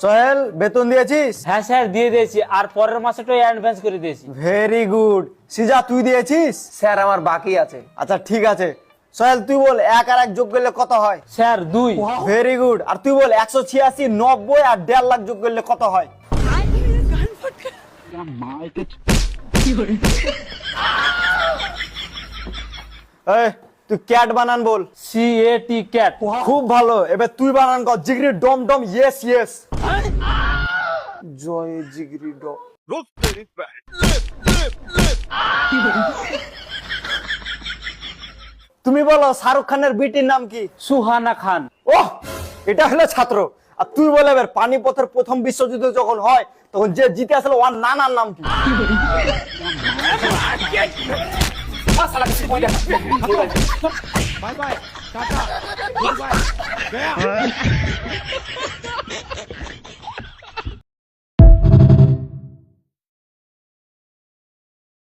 সোহেল বেতন দিয়েছিস? হ্যাঁ স্যার দিয়ে দিয়েছি, আর পরের মাসেটাই অ্যাডভান্স করে দিয়েছি। Very good. সিজা তুই দিয়েছিস? স্যার আমার বাকি আছে। আচ্ছা ঠিক আছে। সোহেল তুই বল 1 আর 1 যোগ করলে কত হয়? স্যার 2। Very good. আর তুই বল 186, 90 আর 1.5 লাখ যোগ করলে কত হয়? এই তুই ক্যাট বানান বল। CAT cat. খুব ভালো। এবার তুই বানান কর জিগরি ডম ডম ইয়েস ইয়েস। জয় জিগরি ডম। তুমি বলো শাহরুখ খানের বিটির নাম কি? সুহানা খান। ওহ, এটা হলো ছাত্র। আর তুই বলে এবার পানিপথের প্রথম বিশ্বযুদ্ধ যখন হয় তখন যে জিতে আসলে ওর নানার নাম কি? Bye bye tata good bye गया